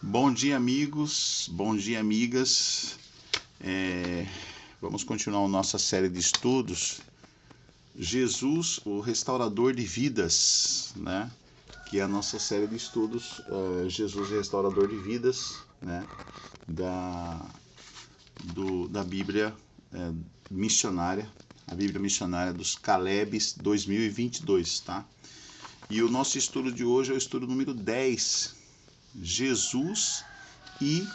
Bom dia, amigos. Bom dia, amigas. Vamos continuar a nossa série de estudos. Jesus, o restaurador de vidas, né? Que é a nossa série de estudos. Jesus, o restaurador de vidas, né? Da Bíblia missionária, a Bíblia missionária dos Calebes 2022, tá? E o nosso estudo de hoje é o estudo número 10. Jesus e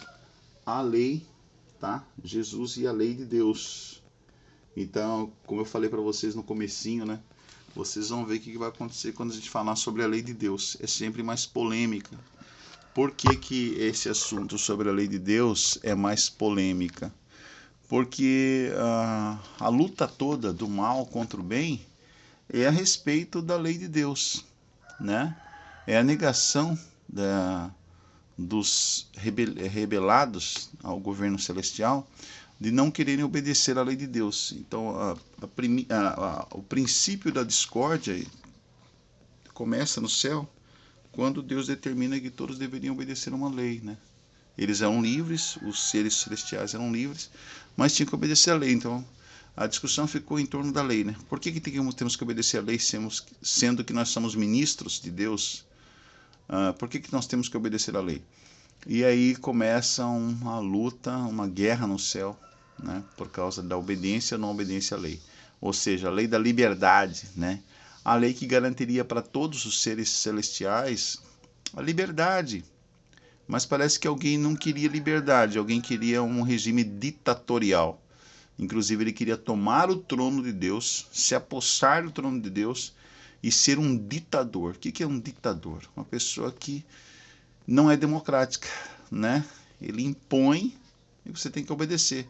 a lei, tá? Jesus e a lei de Deus. Então, como eu falei para vocês no comecinho, né? Vocês vão ver o que vai acontecer quando a gente falar sobre a lei de Deus. É sempre mais polêmica. Por que esse assunto sobre a lei de Deus é mais polêmica? Porque a luta toda do mal contra o bem é a respeito da lei de Deus, né? É a negação dos rebelados ao governo celestial de não quererem obedecer à lei de Deus. Então, o princípio da discórdia começa no céu quando Deus determina que todos deveriam obedecer a uma lei, né? Eles eram livres, os seres celestiais eram livres, mas tinham que obedecer à lei. Então, a discussão ficou em torno da lei, né? Por que temos que obedecer à lei, sendo que nós somos ministros de Deus? Por que nós temos que obedecer à lei? E aí começa uma luta, uma guerra no céu, né, por causa da obediência ou não obediência à lei. Ou seja, a lei da liberdade, né? A lei que garantiria para todos os seres celestiais a liberdade. Mas parece que alguém não queria liberdade, alguém queria um regime ditatorial. Inclusive ele queria tomar o trono de Deus, se apossar do trono de Deus e ser um ditador. O que é um ditador? Uma pessoa que não é democrática, né? Ele impõe e você tem que obedecer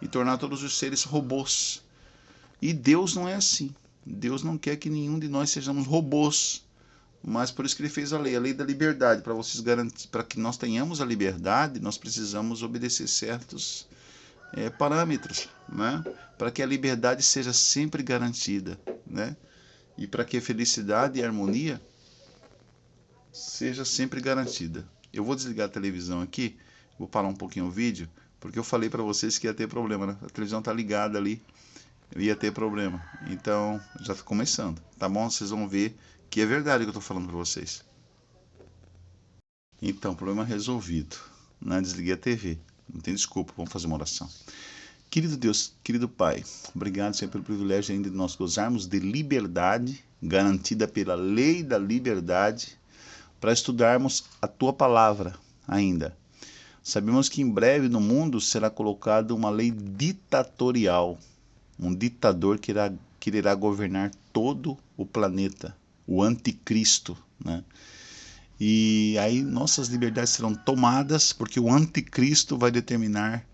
e tornar todos os seres robôs. E Deus não é assim. Deus não quer que nenhum de nós sejamos robôs. Mas por isso que ele fez a lei da liberdade, para vocês garantir, para que nós tenhamos a liberdade, nós precisamos obedecer certos parâmetros, né? Para que a liberdade seja sempre garantida, né? E para que a felicidade e a harmonia seja sempre garantida. Eu vou desligar a televisão aqui, vou parar um pouquinho o vídeo, porque eu falei para vocês que ia ter problema, né? A televisão tá ligada ali, ia ter problema. Então, já tá começando, tá bom? Vocês vão ver que é verdade o que eu tô falando para vocês. Então, problema resolvido, né? Desliguei a TV, não tem desculpa, vamos fazer uma oração. Querido Deus, querido Pai, obrigado, Senhor, pelo privilégio ainda de nós gozarmos de liberdade, garantida pela lei da liberdade, para estudarmos a Tua palavra ainda. Sabemos que em breve no mundo será colocada uma lei ditatorial, um ditador que irá governar todo o planeta, o anticristo, né? E aí nossas liberdades serão tomadas porque o anticristo vai determinar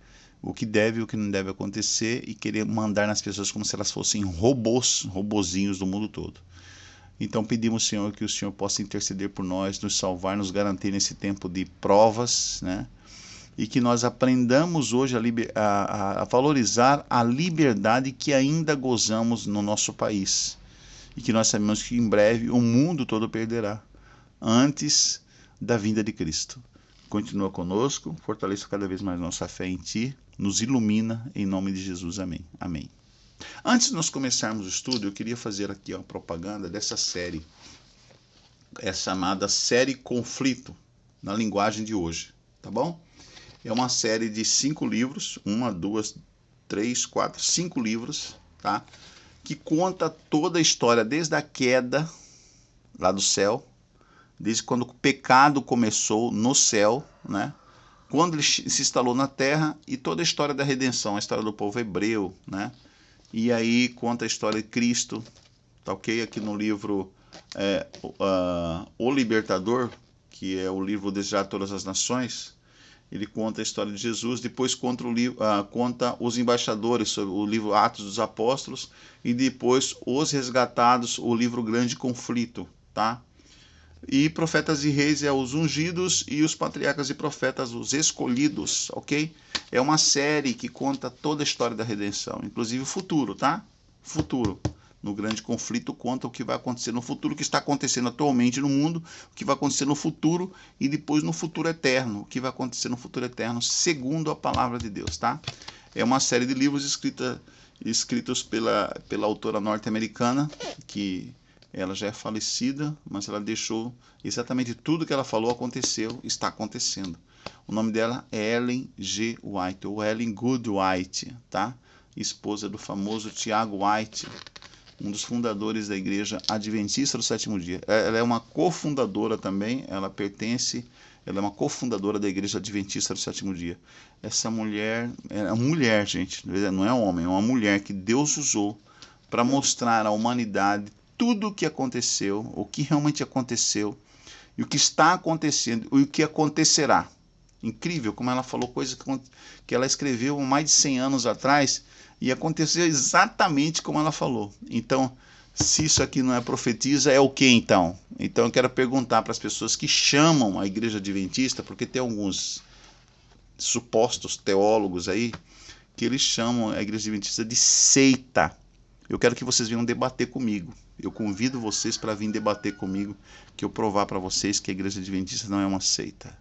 o que deve e o que não deve acontecer e querer mandar nas pessoas como se elas fossem robozinhos do mundo todo. Então pedimos, Senhor, que o Senhor possa interceder por nós, nos salvar, nos garantir nesse tempo de provas, né? E que nós aprendamos hoje a valorizar a liberdade que ainda gozamos no nosso país. E que nós sabemos que em breve o mundo todo perderá, antes da vinda de Cristo. Continua conosco, fortaleça cada vez mais nossa fé em Ti, nos ilumina, em nome de Jesus, amém. Amém. Antes de nós começarmos o estudo, eu queria fazer aqui uma propaganda dessa série. É chamada Série Conflito, na linguagem de hoje, tá bom? É uma série de 5 livros, 1, 2, 3, 4, 5 livros, tá? Que conta toda a história, desde a queda lá do céu, desde quando o pecado começou no céu, né? Quando ele se instalou na terra e toda a história da redenção, a história do povo hebreu, né? E aí conta a história de Cristo, tá ok? Aqui no livro O Libertador, que é o livro Desejar Todas as Nações, ele conta a história de Jesus, depois conta os embaixadores, sobre o livro Atos dos Apóstolos, e depois os resgatados, o livro Grande Conflito, tá? E Profetas e Reis é os ungidos e os patriarcas e profetas, os escolhidos, ok? É uma série que conta toda a história da redenção, inclusive o futuro, tá? Futuro. no grande conflito, conta o que vai acontecer no futuro, o que está acontecendo atualmente no mundo, o que vai acontecer no futuro e depois no futuro eterno, o que vai acontecer no futuro eterno, segundo a palavra de Deus, tá? É uma série de livros escritos pela autora norte-americana, que ela já é falecida, mas ela deixou exatamente tudo que ela falou aconteceu, está acontecendo. O nome dela é Ellen G. White, ou Ellen Good White, tá? Esposa do famoso Tiago White, um dos fundadores da Igreja Adventista do Sétimo Dia. Ela é uma cofundadora também, ela é uma cofundadora da Igreja Adventista do Sétimo Dia. Essa mulher, é uma mulher, gente, não é um homem, é uma mulher que Deus usou para mostrar à humanidade tudo o que aconteceu, o que realmente aconteceu, e o que está acontecendo, e o que acontecerá. Incrível como ela falou coisas que ela escreveu há mais de 100 anos atrás, e aconteceu exatamente como ela falou. Então, se isso aqui não é profetiza, é o que então? Então eu quero perguntar para as pessoas que chamam a Igreja Adventista, porque tem alguns supostos teólogos aí, que eles chamam a Igreja Adventista de seita. Eu quero que vocês venham debater comigo. Eu convido vocês para vir debater comigo, que eu provar para vocês que a Igreja Adventista não é uma seita.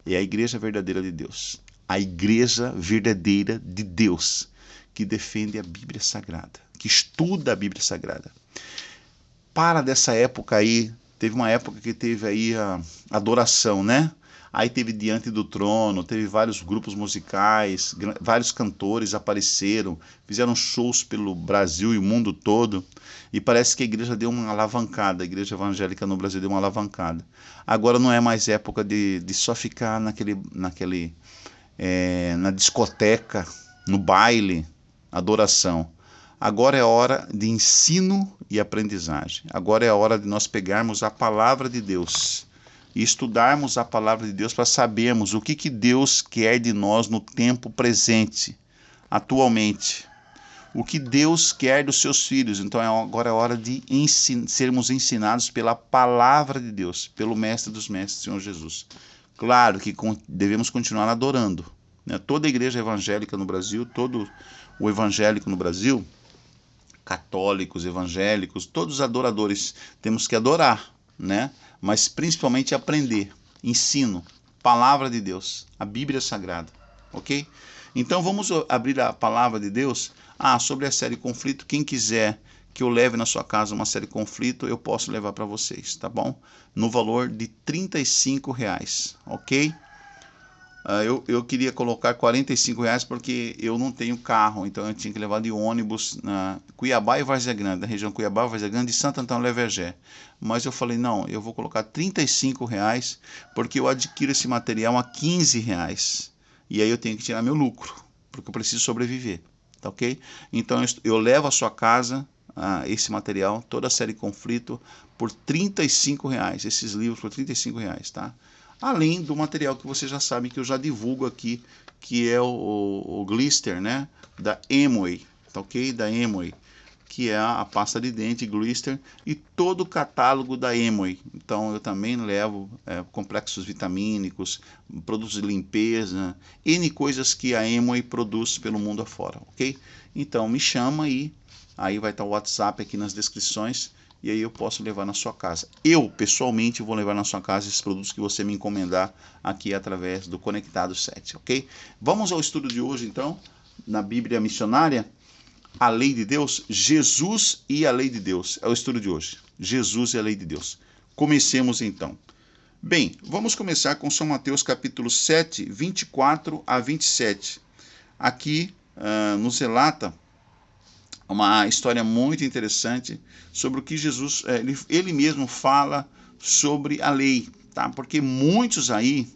É a Igreja verdadeira de Deus. A Igreja verdadeira de Deus, que defende a Bíblia Sagrada, que estuda a Bíblia Sagrada. Para dessa época aí, teve uma época que teve aí a adoração, né? Aí teve Diante do Trono, teve vários grupos musicais, vários cantores apareceram, fizeram shows pelo Brasil e o mundo todo, e parece que a igreja deu uma alavancada, a igreja evangélica no Brasil deu uma alavancada. Agora não é mais época de só ficar na discoteca, no baile, adoração. Agora é hora de ensino e aprendizagem. Agora é a hora de nós pegarmos a palavra de Deus e estudarmos a palavra de Deus para sabermos o que Deus quer de nós no tempo presente, atualmente. O que Deus quer dos seus filhos. Então agora é hora de sermos ensinados pela palavra de Deus, pelo Mestre dos Mestres, Senhor Jesus. Claro que devemos continuar adorando, né? Toda a igreja evangélica no Brasil, todo o evangélico no Brasil, católicos, evangélicos, todos os adoradores, temos que adorar, né? Mas principalmente aprender, ensino, palavra de Deus, a Bíblia Sagrada, ok? Então vamos abrir a palavra de Deus. Sobre a série Conflito, quem quiser que eu leve na sua casa uma série Conflito, eu posso levar para vocês, tá bom? No valor de R$35, ok? Eu queria colocar R$45 porque eu não tenho carro, então eu tinha que levar de ônibus na Cuiabá e Várzea Grande, na região Cuiabá, Várzea Grande e Santo Antão Levergé. Mas eu falei, não, eu vou colocar R$35 porque eu adquiro esse material a R$15. E aí eu tenho que tirar meu lucro, porque eu preciso sobreviver, tá ok? Então eu levo à sua casa esse material, toda a série Conflito, por R$35, esses livros por R$35, tá? Além do material que vocês já sabem que eu já divulgo aqui, que é o Glister, né? Da Amway, tá ok? Da Amway, que é a pasta de dente Glister e todo o catálogo da Amway. Então eu também levo complexos vitamínicos, produtos de limpeza, N coisas que a Amway produz pelo mundo afora, ok? Então me chama aí vai estar o WhatsApp aqui nas descrições, e aí eu posso levar na sua casa. Eu, pessoalmente, vou levar na sua casa esses produtos que você me encomendar aqui através do Conectado 7, ok? Vamos ao estudo de hoje, então, na Bíblia Missionária, a Lei de Deus, Jesus e a Lei de Deus. É o estudo de hoje, Jesus e a Lei de Deus. Comecemos, então. Bem, vamos começar com São Mateus, capítulo 7, 24 a 27. Aqui nos relata uma história muito interessante sobre o que Jesus, ele mesmo fala sobre a lei, tá? Porque muitos aí,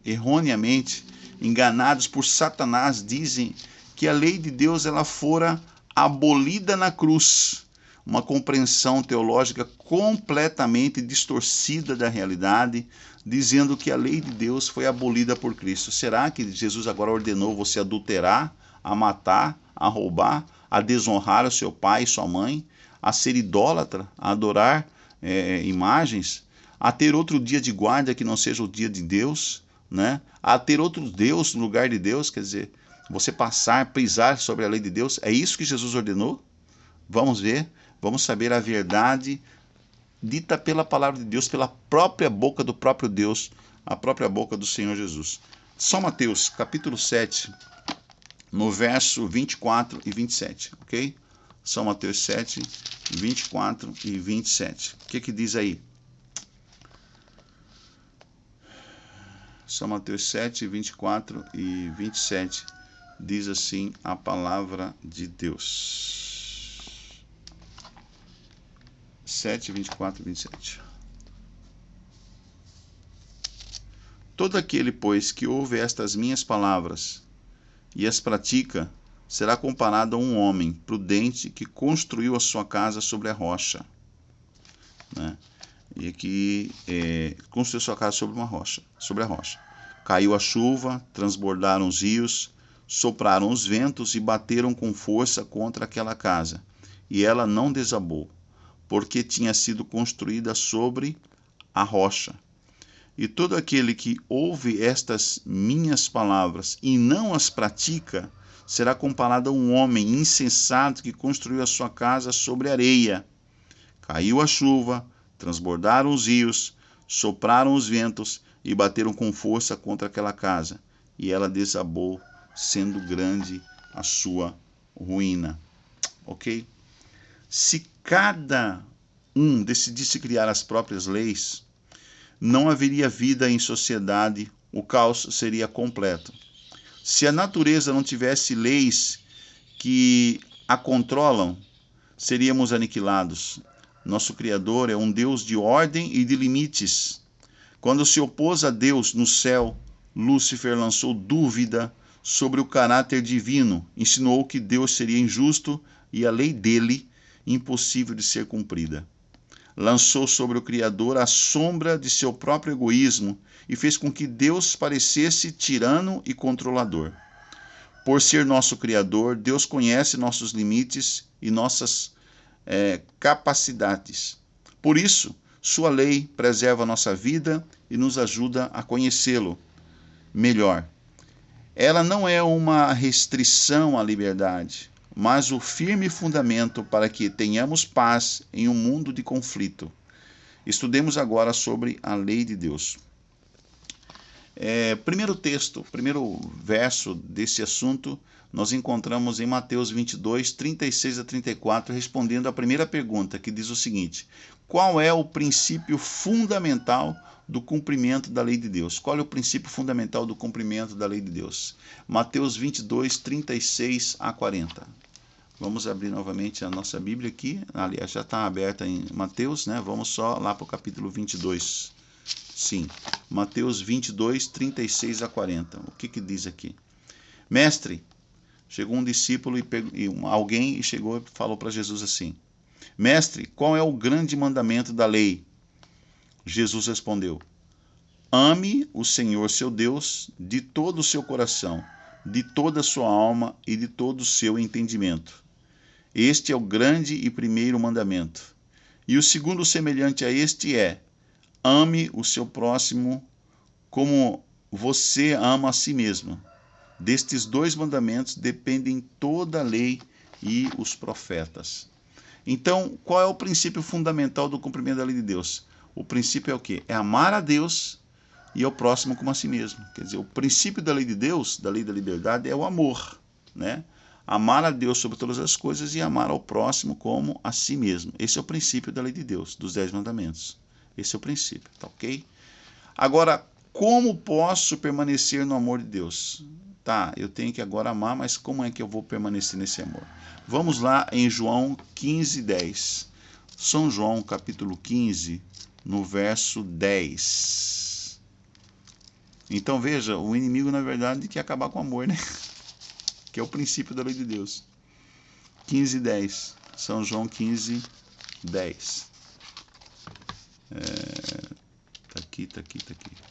erroneamente, enganados por Satanás, dizem que a lei de Deus ela fora abolida na cruz. Uma compreensão teológica completamente distorcida da realidade, dizendo que a lei de Deus foi abolida por Cristo. Será que Jesus agora ordenou você adulterar, a matar, a roubar, a desonrar o seu pai e sua mãe, a ser idólatra, a adorar imagens, a ter outro dia de guarda que não seja o dia de Deus, né? A ter outro Deus no lugar de Deus, quer dizer, você pisar sobre a lei de Deus? É isso que Jesus ordenou? Vamos ver. Vamos saber a verdade dita pela palavra de Deus, pela própria boca do próprio Deus, a própria boca do Senhor Jesus. São Mateus, capítulo 7, no verso 24 e 27, ok? São Mateus 7, 24 e 27. O que diz aí? São Mateus 7, 24 e 27. Diz assim a palavra de Deus. 7, 24 e 27. Todo aquele, pois, que ouve estas minhas palavras e as pratica, será comparado a um homem prudente que construiu a sua casa sobre a rocha. Né? E aqui, construiu sua casa sobre a rocha. Caiu a chuva, transbordaram os rios, sopraram os ventos e bateram com força contra aquela casa. E ela não desabou, porque tinha sido construída sobre a rocha. E todo aquele que ouve estas minhas palavras e não as pratica, será comparado a um homem insensato que construiu a sua casa sobre areia. Caiu a chuva, transbordaram os rios, sopraram os ventos e bateram com força contra aquela casa. E ela desabou, sendo grande a sua ruína. Ok? Se cada um decidisse criar as próprias leis, não haveria vida em sociedade, o caos seria completo. Se a natureza não tivesse leis que a controlam, seríamos aniquilados. Nosso Criador é um Deus de ordem e de limites. Quando se opôs a Deus no céu, Lúcifer lançou dúvida sobre o caráter divino, insinuou que Deus seria injusto e a lei dele impossível de ser cumprida. Lançou sobre o Criador a sombra de seu próprio egoísmo e fez com que Deus parecesse tirano e controlador. Por ser nosso Criador, Deus conhece nossos limites e nossas capacidades. Por isso, sua lei preserva a nossa vida e nos ajuda a conhecê-lo melhor. Ela não é uma restrição à liberdade, mas o firme fundamento para que tenhamos paz em um mundo de conflito. Estudemos agora sobre a lei de Deus. Primeiro verso desse assunto, nós encontramos em Mateus 22, 36 a 34, respondendo à primeira pergunta, que diz o seguinte: qual é o princípio fundamental do cumprimento da lei de Deus? Qual é o princípio fundamental do cumprimento da lei de Deus? Mateus 22, 36 a 40. Vamos abrir novamente a nossa Bíblia aqui. Aliás, já está aberta em Mateus, né? Vamos só lá para o capítulo 22. Sim, Mateus 22, 36 a 40. O que diz aqui? Mestre, chegou um discípulo alguém chegou e falou para Jesus assim: Mestre, qual é o grande mandamento da lei? Jesus respondeu: ame o Senhor seu Deus de todo o seu coração, de toda a sua alma e de todo o seu entendimento. Este é o grande e primeiro mandamento. E o segundo semelhante a este é: ame o seu próximo como você ama a si mesmo. Destes dois mandamentos dependem toda a lei e os profetas. Então, qual é o princípio fundamental do cumprimento da lei de Deus? O princípio é o quê? É amar a Deus e ao próximo como a si mesmo. Quer dizer, o princípio da lei de Deus, da lei da liberdade, é o amor, né? Amar a Deus sobre todas as coisas e amar ao próximo como a si mesmo. Esse é o princípio da lei de Deus, dos 10 mandamentos. Esse é o princípio, tá ok? Agora, como posso permanecer no amor de Deus? Tá, eu tenho que agora amar, mas como é que eu vou permanecer nesse amor? Vamos lá em João 15, 10. São João, capítulo 15, no verso 10. Então, veja, o inimigo, na verdade, quer acabar com o amor, né? Que é o princípio da lei de Deus. 15, 10. São João 15, 10. Tá aqui.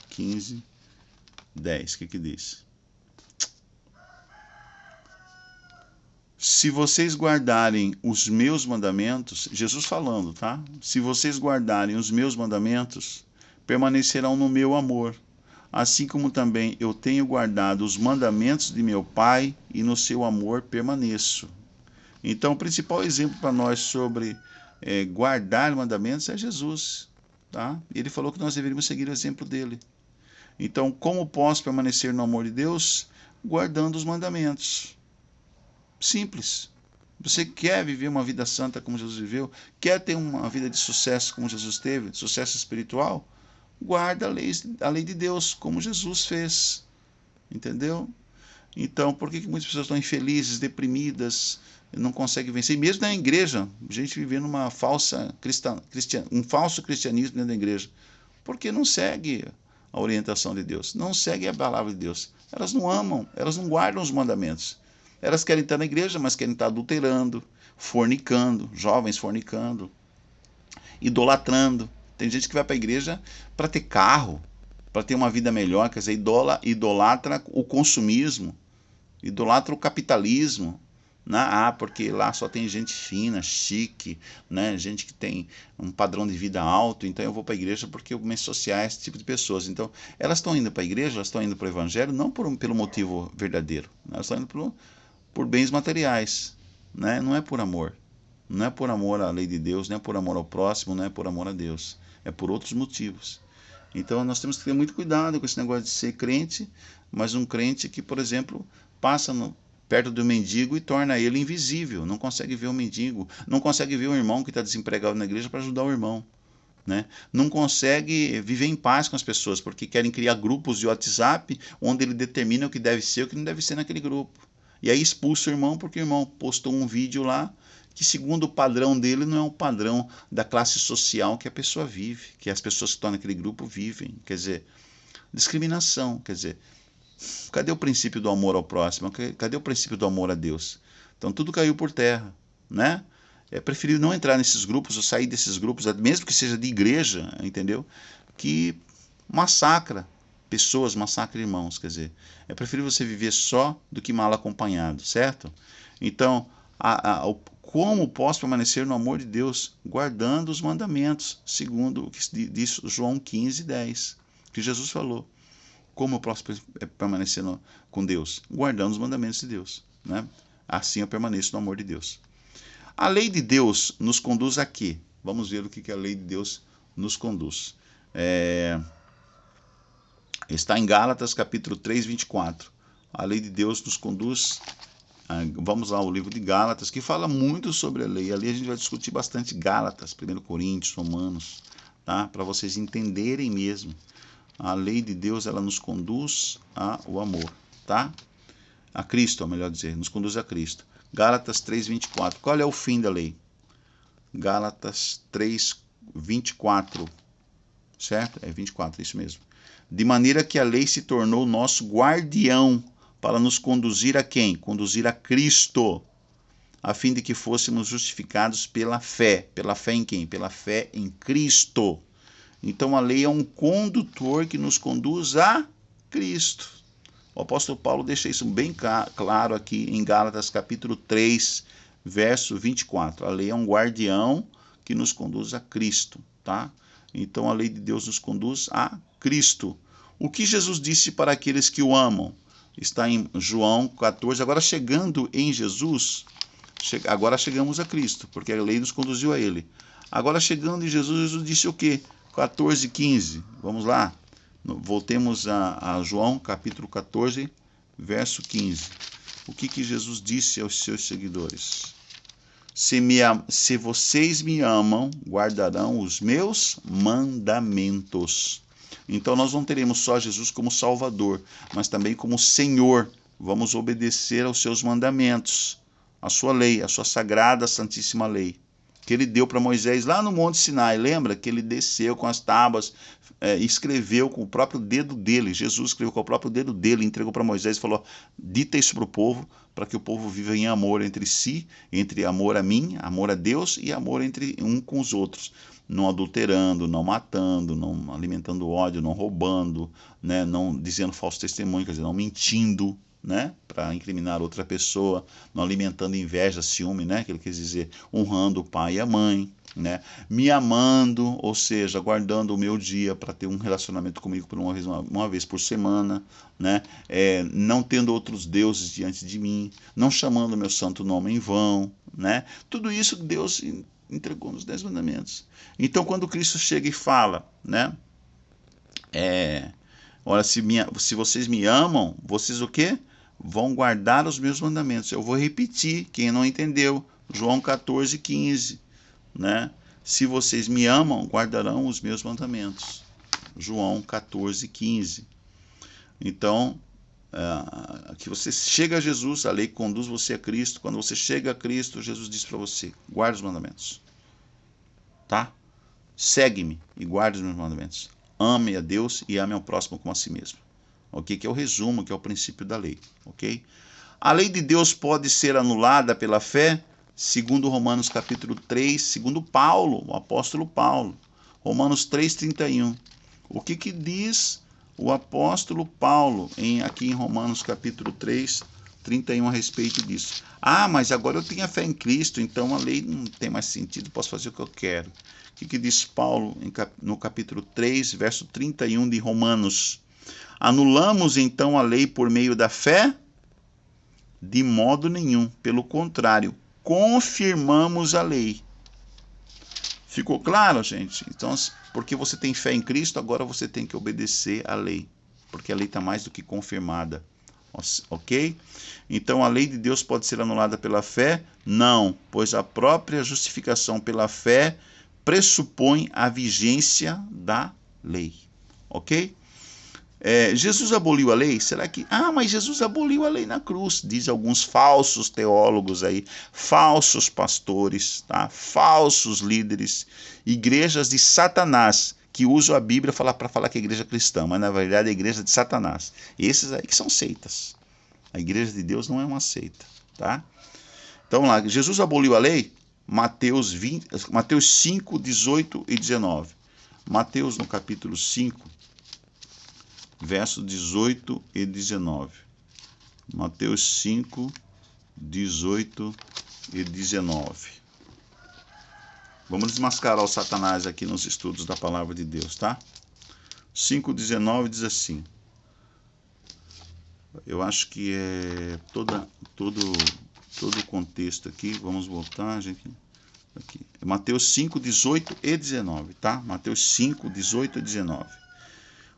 15, 10. O que diz? Se vocês guardarem os meus mandamentos, Jesus falando, tá? Se vocês guardarem os meus mandamentos, permanecerão no meu amor, assim como também eu tenho guardado os mandamentos de meu Pai e no seu amor permaneço. Então, o principal exemplo para nós sobre guardar mandamentos é Jesus. Tá? Ele falou que nós deveríamos seguir o exemplo dele. Então, como posso permanecer no amor de Deus? Guardando os mandamentos. Simples. Você quer viver uma vida santa como Jesus viveu? Quer ter uma vida de sucesso como Jesus teve? Sucesso espiritual? Guarda a lei de Deus, como Jesus fez. Entendeu? Então, por que muitas pessoas estão infelizes, deprimidas, não conseguem vencer? E mesmo na igreja, gente vivendo uma um falso cristianismo dentro da igreja. Porque não segue a orientação de Deus, não segue a palavra de Deus. Elas não amam, elas não guardam os mandamentos. Elas querem estar na igreja, mas querem estar adulterando, fornicando, jovens fornicando, idolatrando. Tem gente que vai para a igreja para ter carro, para ter uma vida melhor, quer dizer, idolatra o consumismo, idolatra o capitalismo. Né? Porque lá só tem gente fina, chique, né? Gente que tem um padrão de vida alto, então eu vou para a igreja porque eu me associar a esse tipo de pessoas. Então, elas estão indo para a igreja, elas estão indo para o evangelho não pelo motivo verdadeiro, elas estão indo por bens materiais, né? Não é por amor. Não é por amor à lei de Deus, não é por amor ao próximo, não é por amor a Deus. É por outros motivos. Então nós temos que ter muito cuidado com esse negócio de ser crente, mas um crente que, por exemplo, passa perto do mendigo e torna ele invisível, não consegue ver o mendigo, não consegue ver o irmão que está desempregado na igreja para ajudar o irmão. Né? Não consegue viver em paz com as pessoas, porque querem criar grupos de WhatsApp onde ele determina o que deve ser e o que não deve ser naquele grupo. E aí expulsa o irmão porque o irmão postou um vídeo lá que, segundo o padrão dele, não é o padrão da classe social que a pessoa vive, que as pessoas que estão naquele grupo vivem. Quer dizer, discriminação. Quer dizer, cadê o princípio do amor ao próximo? Cadê o princípio do amor a Deus? Então tudo caiu por terra, né? É preferível não entrar nesses grupos ou sair desses grupos, mesmo que seja de igreja, entendeu? Que massacra pessoas, massacra irmãos, quer dizer, é preferível você viver só do que mal acompanhado, certo? Então, como posso permanecer no amor de Deus? Guardando os mandamentos, segundo o que diz João 15:10, que Jesus falou. Como eu posso permanecer com Deus? Guardando os mandamentos de Deus, né? Assim eu permaneço no amor de Deus. A lei de Deus nos conduz a quê? Vamos ver o que a lei de Deus nos conduz. Está em Gálatas capítulo 3, 24. A lei de Deus nos conduz. Vamos lá ao livro de Gálatas, que fala muito sobre a lei. Ali a gente vai discutir bastante Gálatas, 1 Coríntios, Romanos, tá? Para vocês entenderem mesmo. A lei de Deus, ela nos conduz ao amor, tá? A Cristo, melhor dizer, nos conduz a Cristo. Gálatas 3, 24. Qual é o fim da lei? Gálatas 3, 24. Certo? É 24, isso mesmo. De maneira que a lei se tornou nosso guardião para nos conduzir a quem? Conduzir a Cristo, a fim de que fôssemos justificados pela fé. Pela fé em quem? Pela fé em Cristo. Então a lei é um condutor que nos conduz a Cristo. O apóstolo Paulo deixa isso bem claro aqui em Gálatas capítulo 3, verso 24. A lei é um guardião que nos conduz a Cristo, tá? Então a lei de Deus nos conduz a Cristo. O que Jesus disse para aqueles que o amam? Está em João 14. Agora chegando em Jesus, agora chegamos a Cristo, porque a lei nos conduziu a ele. Agora chegando em Jesus, Jesus disse o quê? 14, 15. Vamos lá. Voltemos a João, capítulo 14, verso 15. O que Jesus disse aos seus seguidores? Se vocês me amam, guardarão os meus mandamentos. Então nós não teremos só Jesus como Salvador, mas também como Senhor. Vamos obedecer aos seus mandamentos, a sua lei, a sua sagrada, santíssima lei, que ele deu para Moisés lá no Monte Sinai. Lembra que ele desceu com as tábuas, escreveu com o próprio dedo dele. Jesus escreveu com o próprio dedo dele, entregou para Moisés e falou: dita isso para o povo, para que o povo viva em amor entre si, entre amor a mim, amor a Deus e amor entre um com os outros. Não adulterando, não matando, não alimentando ódio, não roubando, né, não dizendo falso testemunho, quer dizer, não mentindo, né, para incriminar outra pessoa, não alimentando inveja, ciúme, né, que ele quer dizer, honrando o pai e a mãe, né, me amando, ou seja, guardando o meu dia para ter um relacionamento comigo por uma vez por semana, né, não tendo outros deuses diante de mim, não chamando o meu santo nome em vão, né, tudo isso Deus entregou nos 10 mandamentos. Então, quando Cristo chega e fala, né, olha, se vocês me amam, vocês o quê? Vão guardar os meus mandamentos. Eu vou repetir, quem não entendeu, João 14:15, né? Se vocês me amam, guardarão os meus mandamentos. João 14:15. Então, que você chega a Jesus, a lei conduz você a Cristo. Quando você chega a Cristo, Jesus diz para você, guarda os mandamentos. Tá? Segue-me e guarde os meus mandamentos. Ame a Deus e ame ao próximo como a si mesmo. Ok? Que é o resumo, que é o princípio da lei. Ok? A lei de Deus pode ser anulada pela fé, segundo Romanos capítulo 3, segundo Paulo, o apóstolo Paulo. Romanos 3:31. O que diz o apóstolo Paulo aqui em Romanos capítulo 3:31 a respeito disso? Ah, mas agora eu tenho a fé em Cristo, então a lei não tem mais sentido, posso fazer o que eu quero. O que diz Paulo no capítulo 3, verso 31 de Romanos? Anulamos então a lei por meio da fé? De modo nenhum. Pelo contrário, confirmamos a lei. Ficou claro, gente? Então, porque você tem fé em Cristo, agora você tem que obedecer à lei. Porque a lei está mais do que confirmada. Ok? Então, a lei de Deus pode ser anulada pela fé? Não, pois a própria justificação pela fé pressupõe a vigência da lei. Ok? Jesus aboliu a lei? Será que... mas Jesus aboliu a lei na cruz, diz alguns falsos teólogos aí, falsos pastores, tá? Falsos líderes, igrejas de Satanás, que usam a Bíblia para falar que é igreja cristã, mas na verdade é a igreja de Satanás. Esses aí que são seitas. A igreja de Deus não é uma seita, tá? Então vamos lá, Jesus aboliu a lei? Mateus 5, 18 e 19. Mateus no capítulo 5, versos 18 e 19. Mateus 5, 18 e 19. Vamos desmascarar o Satanás aqui nos estudos da palavra de Deus, tá? 5:19 diz assim. Eu acho que é todo o contexto aqui. Vamos voltar, gente. Aqui. Mateus 5, 18 e 19, tá? Mateus 5, 18 e 19.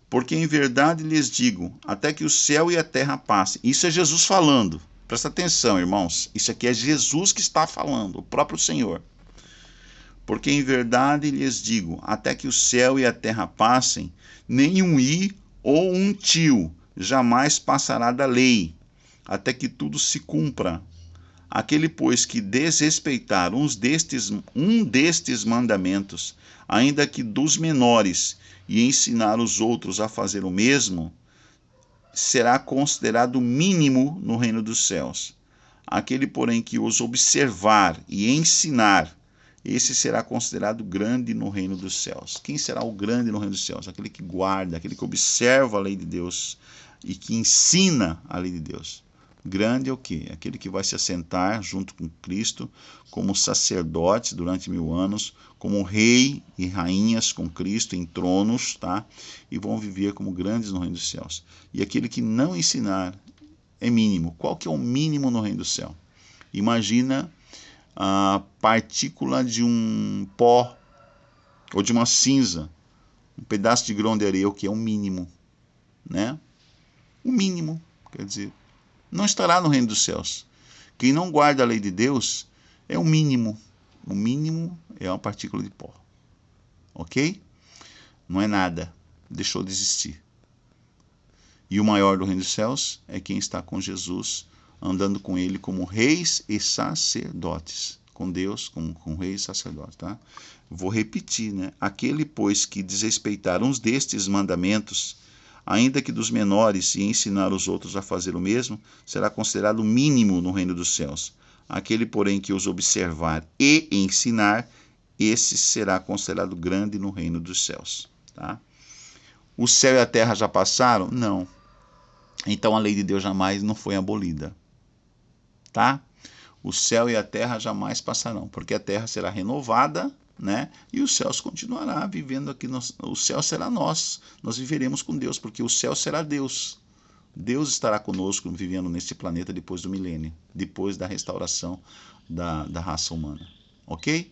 Porque em verdade lhes digo, até que o céu e a terra passem. Isso é Jesus falando. Presta atenção, irmãos. Isso aqui é Jesus que está falando, o próprio Senhor. Porque em verdade lhes digo, até que o céu e a terra passem, nem um i ou um tio jamais passará da lei, até que tudo se cumpra. Aquele, pois, que desrespeitar um destes mandamentos, ainda que dos menores, e ensinar os outros a fazer o mesmo, será considerado mínimo no reino dos céus. Aquele, porém, que os observar e ensinar, esse será considerado grande no reino dos céus. Quem será o grande no reino dos céus? Aquele que guarda, aquele que observa a lei de Deus e que ensina a lei de Deus. Grande é o quê? Aquele que vai se assentar junto com Cristo como sacerdote durante 1000 anos, como rei e rainhas com Cristo em tronos, tá? E vão viver como grandes no reino dos céus. E aquele que não ensinar é mínimo. Qual que é o mínimo no reino do céu? Imagina a partícula de um pó ou de uma cinza, um pedaço de grão de areia, o que é o mínimo, né? O mínimo, quer dizer, não estará no reino dos céus. Quem não guarda a lei de Deus é o mínimo. O mínimo é uma partícula de pó. Ok? Não é nada. Deixou de existir. E o maior do reino dos céus é quem está com Jesus, andando com ele como reis e sacerdotes. Com Deus, como reis e sacerdotes, tá? Vou repetir, né? Aquele, pois, que desrespeitar uns destes mandamentos, ainda que dos menores, e ensinar os outros a fazer o mesmo, será considerado mínimo no reino dos céus. Aquele, porém, que os observar e ensinar, esse será considerado grande no reino dos céus. Tá? O céu e a terra já passaram? Não. Então a lei de Deus jamais não foi abolida, tá? O céu e a terra jamais passarão, porque a terra será renovada, né? E os céus continuará vivendo aqui. O céu será nós viveremos com Deus, porque o céu será Deus. Deus estará conosco vivendo neste planeta depois do milênio, depois da restauração da raça humana, ok?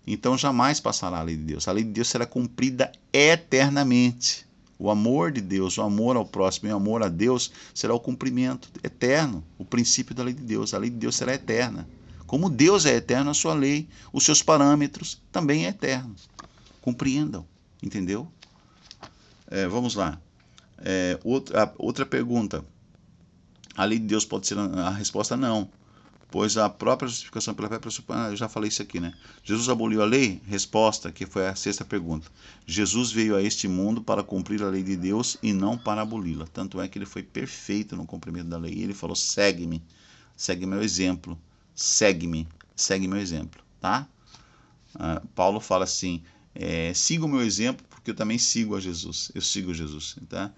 Então jamais passará a lei de Deus. A lei de Deus será cumprida eternamente. O amor de Deus, o amor ao próximo e o amor a Deus será o cumprimento eterno, o princípio da lei de Deus. A lei de Deus será eterna. Como Deus é eterno, a sua lei, os seus parâmetros também é eterno. Compreendam, entendeu? Vamos lá. Outra pergunta. A lei de Deus pode ser a resposta não. Pois a própria justificação pela fé pressupõe... eu já falei isso aqui, né? Jesus aboliu a lei? Resposta, que foi a sexta pergunta. Jesus veio a este mundo para cumprir a lei de Deus e não para aboli-la. Tanto é que ele foi perfeito no cumprimento da lei. E ele falou, segue-me, segue meu exemplo, segue-me, segue meu exemplo, tá? Paulo fala assim, siga o meu exemplo, porque eu também sigo a Jesus. Eu sigo Jesus, tá?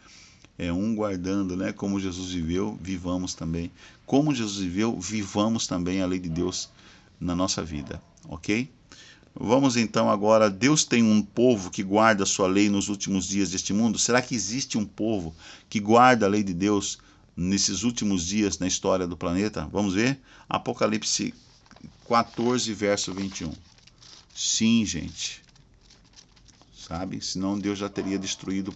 Um guardando, né? Como Jesus viveu, vivamos também. Como Jesus viveu, vivamos também a lei de Deus na nossa vida, ok? Vamos então agora, Deus tem um povo que guarda a sua lei nos últimos dias deste mundo? Será que existe um povo que guarda a lei de Deus nesses últimos dias na história do planeta? Vamos ver? Apocalipse 14, verso 21. Sim, gente. Sabe? Senão Deus já teria destruído